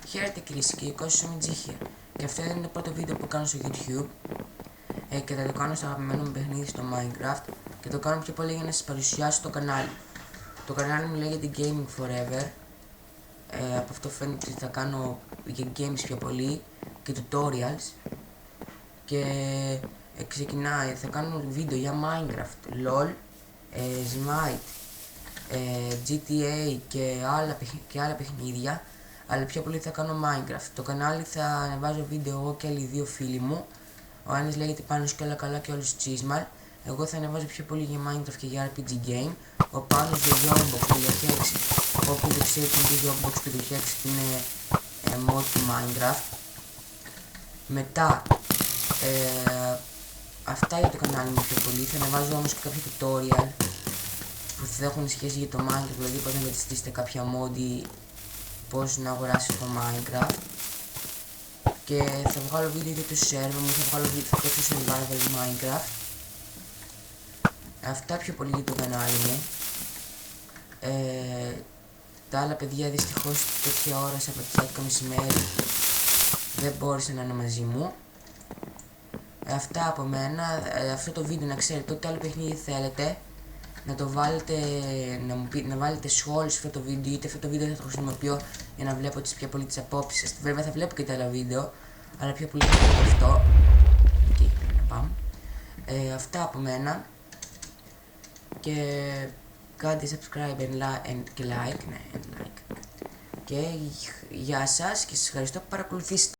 Χαίρετε κυρίες και κύριοι, είμαι Τζίχερ και αυτό είναι το πρώτο βίντεο που κάνω στο YouTube και θα το κάνω στο αγαπημένο μου παιχνίδι στο Minecraft και το κάνω πιο πολύ για να σας παρουσιάσω το κανάλι. Το κανάλι μου λέγεται Gaming Forever, από αυτό φαίνεται ότι θα κάνω για games πιο πολύ και tutorials και ξεκινάει, θα κάνω βίντεο για Minecraft, LOL, Smite, GTA και άλλα παιχνίδια, αλλά πιο πολύ θα κάνω Minecraft. Το κανάλι θα ανεβάζω βίντεο εγώ και άλλοι δύο φίλοι μου. Ο ένας λέγεται Πάνος και όλα καλά και όλους Τσίσμαρ. Εγώ θα ανεβάζω πιο πολύ για Minecraft και για RPG game. Ο Πάνος για Yombox που έχει 6. Όποιος δεν ξέρει τι είναι Yombox που έχει 6 είναι mod του Minecraft. Μετά αυτά για το κανάλι μου πιο πολύ. Θα ανεβάζω όμως και κάποια tutorial που θα έχουν σχέση για το Minecraft, δηλαδή πώς να μεταστήσετε κάποια mod ή πώς να αγοράσετε το Minecraft. Και θα βγάλω βίντεο για το server μου, θα παίξω survival Minecraft. Αυτά πιο πολύ για το κανάλι μου. Τα άλλα παιδιά δυστυχώς τέτοια ώρα Σαββατοκύριακο μεσημέρι δεν μπόρεσαν να είναι μαζί μου. Αυτά από μένα. Αυτό το βίντεο να ξέρετε ό,τι άλλο παιχνίδι θέλετε να το βάλετε, να βάλετε σχόλιο σε αυτό το βίντεο, γιατί αυτό το βίντεο θα το χρησιμοποιώ για να βλέπω πιο πολύ τις απόψεις σας. Βέβαια θα βλέπω και τα άλλα βίντεο, αλλά πιο πολύ θα βλέπω αυτό. Okay, να πάμε. Αυτά από μένα. Και κάντε subscribe και like. Και γεια σας και σας ευχαριστώ που παρακολουθήσατε.